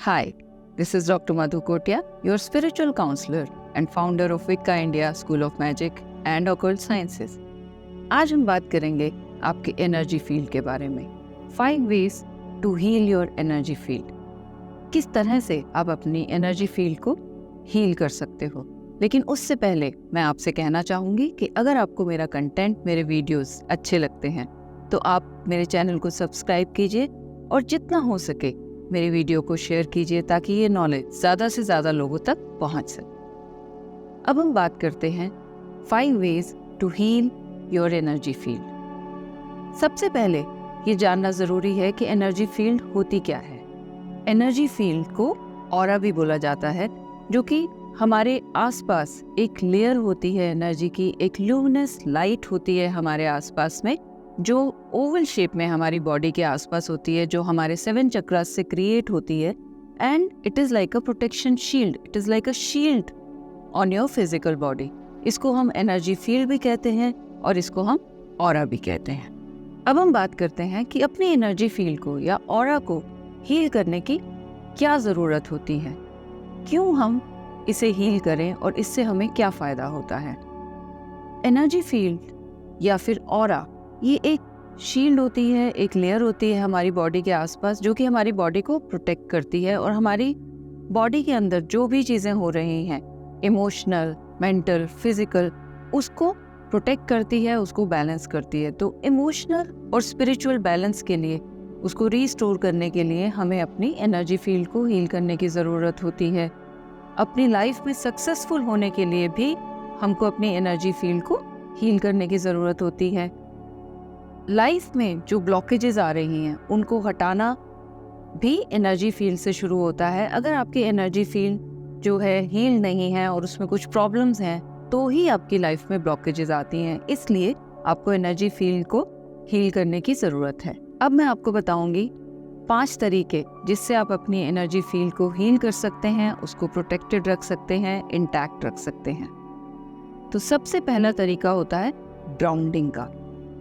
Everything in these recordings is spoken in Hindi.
Hi, this is Dr. Madhu Kotia, your spiritual counselor and founder of Wicca India School of Magic and Occult Sciences. आज हम बात करेंगे आपके एनर्जी फील्ड के बारे में। 5 ways to heal your energy field। किस तरह से आप अपनी एनर्जी फील्ड को हील कर सकते हो। लेकिन उससे पहले मैं आपसे कहना चाहूँगी कि अगर आपको मेरा कंटेंट, मेरे वीडियोस अच्छे लगते हैं तो आप मेरे चैनल को सब्सक्राइब कीजिए और जितना हो सके मेरी वीडियो को शेयर कीजिए ताकि ये नॉलेज ज़्यादा से ज़्यादा लोगों तक पहुंच सके। अब हम बात करते हैं 5 ways to heal your energy field। सबसे पहले ये जानना ज़रूरी है कि एनर्जी फील्ड होती क्या है। एनर्जी फील्ड को ऑरा भी बोला जाता है, जो कि हमारे आसपास एक लेयर होती है एनर्जी की, एक ल्यूमिनस लाइट होती है हमारे आसपास में, जो ओवल शेप में हमारी बॉडी के आसपास होती है, जो हमारे 7 चक्रास से क्रिएट होती है। And it is like a protection shield, it is like a shield on your physical body. इसको हम एनर्जी फील्ड भी कहते हैं और इसको हम ऑरा भी कहते हैं। अब हम बात करते हैं कि अपनी एनर्जी फील्ड को या ऑरा को हील करने की क्या ज़रूरत होती है, क्यों हम इसे हील करें और इससे हमें क्या फ़ायदा होता है। एनर्जी फील्ड या फिर ऑरा ये एक शील्ड होती है, एक लेयर होती है हमारी बॉडी के आसपास, जो कि हमारी बॉडी को प्रोटेक्ट करती है और हमारी बॉडी के अंदर जो भी चीज़ें हो रही हैं, इमोशनल, मेंटल, फिजिकल, उसको प्रोटेक्ट करती है, उसको बैलेंस करती है। तो इमोशनल और स्पिरिचुअल बैलेंस के लिए, उसको रीस्टोर करने के लिए हमें अपनी एनर्जी फील्ड को हील करने की ज़रूरत होती है। अपनी लाइफ में सक्सेसफुल होने के लिए भी हमको अपनी एनर्जी फील्ड को हील करने की ज़रूरत होती है। लाइफ में जो ब्लॉकेजेस आ रही हैं उनको हटाना भी एनर्जी फील्ड से शुरू होता है। अगर आपकी एनर्जी फील्ड जो है हील नहीं है और उसमें कुछ प्रॉब्लम्स हैं तो ही आपकी लाइफ में ब्लॉकेजेस आती हैं। इसलिए आपको एनर्जी फील्ड को हील करने की ज़रूरत है। अब मैं आपको बताऊंगी 5 तरीके जिससे आप अपनी एनर्जी फील्ड को हील कर सकते हैं, उसको प्रोटेक्टेड रख सकते हैं, इंटैक्ट रख सकते हैं। तो सबसे पहला तरीका होता है ग्राउंडिंग का।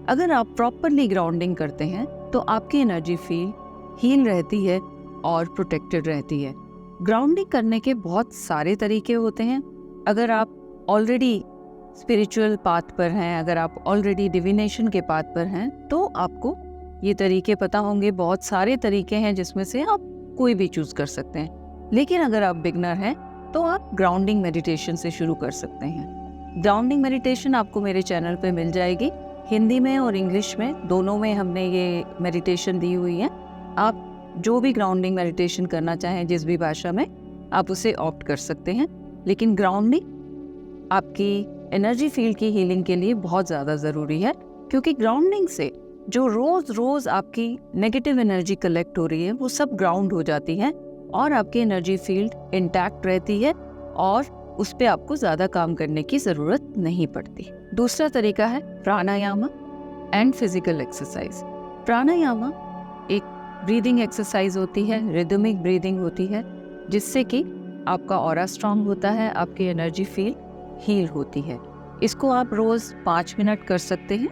अगर आप प्रॉपरली ग्राउंडिंग करते हैं तो आपकी एनर्जी फील्ड हील रहती है और प्रोटेक्टेड रहती है। ग्राउंडिंग करने के बहुत सारे तरीके होते हैं। अगर आप ऑलरेडी स्पिरिचुअल पाथ पर हैं, अगर आप ऑलरेडी डिविनेशन के पाथ पर हैं, तो आपको ये तरीके पता होंगे। बहुत सारे तरीके हैं जिसमें से आप कोई भी चूज कर सकते हैं। लेकिन अगर आप बिगनर हैं तो आप ग्राउंडिंग मेडिटेशन से शुरू कर सकते हैं। ग्राउंडिंग मेडिटेशन आपको मेरे चैनल पे मिल जाएगी, हिंदी में और इंग्लिश में, दोनों में हमने ये मेडिटेशन दी हुई है। आप जो भी ग्राउंडिंग मेडिटेशन करना चाहें, जिस भी भाषा में, आप उसे ऑप्ट कर सकते हैं। लेकिन ग्राउंडिंग आपकी एनर्जी फील्ड की हीलिंग के लिए बहुत ज़्यादा ज़रूरी है, क्योंकि ग्राउंडिंग से जो रोज़ आपकी नेगेटिव एनर्जी कलेक्ट हो रही है वो सब ग्राउंड हो जाती है और आपकी एनर्जी फील्ड इंटैक्ट रहती है और उस पे आपको ज़्यादा काम करने की ज़रूरत नहीं पड़ती। दूसरा तरीका है प्राणायाम एंड फिजिकल एक्सरसाइज। प्राणायाम एक ब्रीदिंग एक्सरसाइज होती है, रिदमिक ब्रीदिंग होती है, जिससे कि आपका ऑरा स्ट्रांग होता है, आपकी एनर्जी फील्ड हील होती है। इसको आप रोज़ 5 मिनट कर सकते हैं।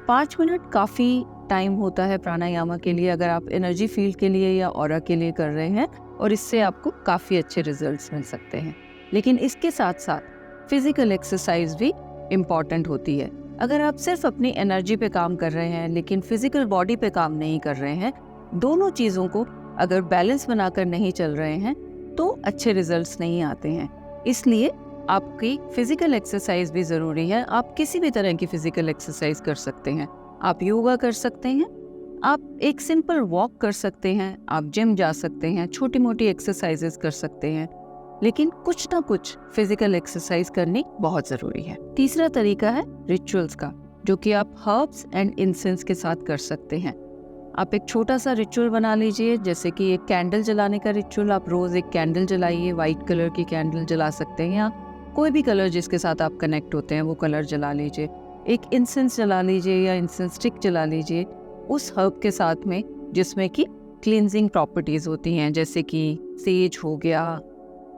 5 मिनट काफ़ी टाइम होता है प्राणायाम के लिए, अगर आप एनर्जी फील्ड के लिए या ऑरा के लिए कर रहे हैं, और इससे आपको काफ़ी अच्छे रिजल्ट्स मिल सकते हैं। लेकिन इसके साथ साथ फिजिकल एक्सरसाइज भी इम्पॉर्टेंट होती है। अगर आप सिर्फ अपनी एनर्जी पे काम कर रहे हैं लेकिन फिजिकल बॉडी पे काम नहीं कर रहे हैं, दोनों चीज़ों को अगर बैलेंस बनाकर नहीं चल रहे हैं तो अच्छे रिजल्ट्स नहीं आते हैं। इसलिए आपकी फिजिकल एक्सरसाइज भी ज़रूरी है। आप किसी भी तरह की फिजिकल एक्सरसाइज कर सकते हैं। आप योगा कर सकते हैं, आप एक सिंपल वॉक कर सकते हैं, आप जिम जा सकते हैं, छोटी मोटी एक्सरसाइजेस कर सकते हैं, लेकिन कुछ ना कुछ फिजिकल एक्सरसाइज करनी बहुत ज़रूरी है। तीसरा तरीका है रिचुअल्स का, जो कि आप हर्ब्स एंड इंसेंस के साथ कर सकते हैं। आप एक छोटा सा रिचुअल बना लीजिए, जैसे कि एक कैंडल जलाने का रिचुअल। आप रोज़ एक कैंडल जलाइए, वाइट कलर की कैंडल जला सकते हैं, या कोई भी कलर जिसके साथ आप कनेक्ट होते हैं वो कलर जला लीजिए। एक इंसेंस जला लीजिए या इंसेंस स्टिक जला लीजिए उस हर्ब के साथ में जिसमें कि क्लींजिंग प्रॉपर्टीज़ होती हैं, जैसे कि सेज हो गया,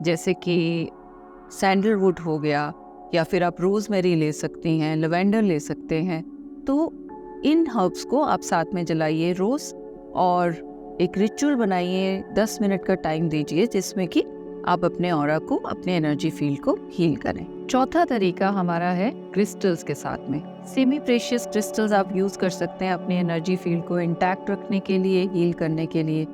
जैसे कि सैंडलवुड हो गया, या फिर आप रोज़मेरी ले सकती हैं, लवेंडर ले सकते हैं। तो इन हर्ब्स को आप साथ में जलाइए रोज़, और एक रिचुअल बनाइए, 10 मिनट का टाइम दीजिए जिसमें कि आप अपने ऑरा को, अपने एनर्जी फील्ड को हील करें। चौथा तरीका हमारा है क्रिस्टल्स के साथ में। सेमी प्रेशियस क्रिस्टल्स आप यूज कर सकते हैं अपने एनर्जी फील्ड को इंटैक्ट रखने के लिए, हील करने के लिए।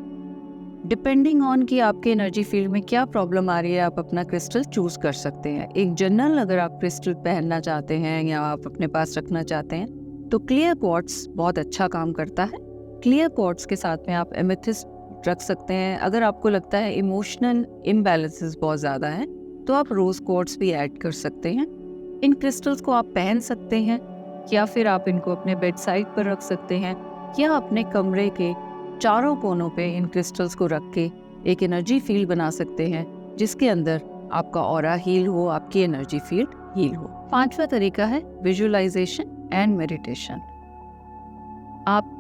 डिपेंडिंग ऑन कि आपके एनर्जी फील्ड में क्या प्रॉब्लम आ रही है, आप अपना क्रिस्टल चूज कर सकते हैं। एक जनरल अगर आप क्रिस्टल पहनना चाहते हैं या आप अपने पास रखना चाहते हैं तो क्लियर क्वार्ट्ज बहुत अच्छा काम करता है। क्लियर क्वार्ट्ज के साथ में आप एमेथिस्ट रख सकते हैं। अगर आपको लगता है इमोशनल इम्बैलेंसेस बहुत ज़्यादा हैं तो आप रोज क्वार्ट्ज भी ऐड कर सकते हैं। इन क्रिस्टल्स को आप पहन सकते हैं या फिर आप इनको अपने बेड साइड पर रख सकते हैं या अपने कमरे के चारों कोनों पे इन क्रिस्टल्स को रख के एक एनर्जी फील्ड बना सकते हैं जिसके अंदर आपका ऑरा हील हो, आपकी एनर्जी फील्ड हील हो। पांचवा तरीका है विजुअलाइजेशन एंड मेडिटेशन। आप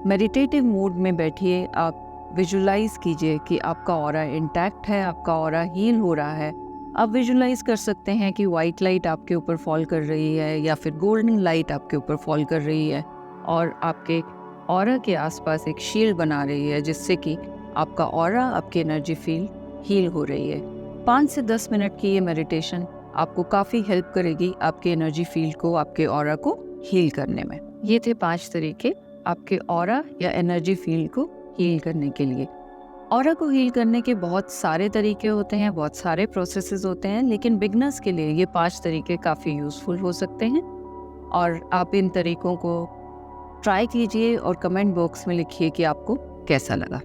मेडिटेटिव मूड में बैठिए, आप विजुअलाइज कीजिए कि आपका ऑरा इंटैक्ट है, आपका ऑरा हील हो रहा है। आप विजुअलाइज कर सकते हैं कि वाइट लाइट आपके ऊपर फॉल कर रही है या फिर गोल्डन लाइट आपके ऊपर फॉल कर रही है और आपके ऑरा के आसपास एक शील्ड बना रही है जिससे कि आपका ऑरा, आपकी एनर्जी फील्ड हील हो रही है। 5 से 10 मिनट की ये मेडिटेशन आपको काफ़ी हेल्प करेगी आपके एनर्जी फील्ड को, आपके ऑरा को हील करने में। ये थे 5 तरीके आपके ऑरा या एनर्जी फील्ड को हील करने के लिए। ऑरा को हील करने के बहुत सारे तरीके होते हैं, बहुत सारे प्रोसेसेस होते हैं, लेकिन बिगनर्स के लिए ये 5 तरीके काफ़ी यूज़फुल हो सकते हैं और आप इन तरीकों को ट्राई कीजिए और कमेंट बॉक्स में लिखिए कि आपको कैसा लगा।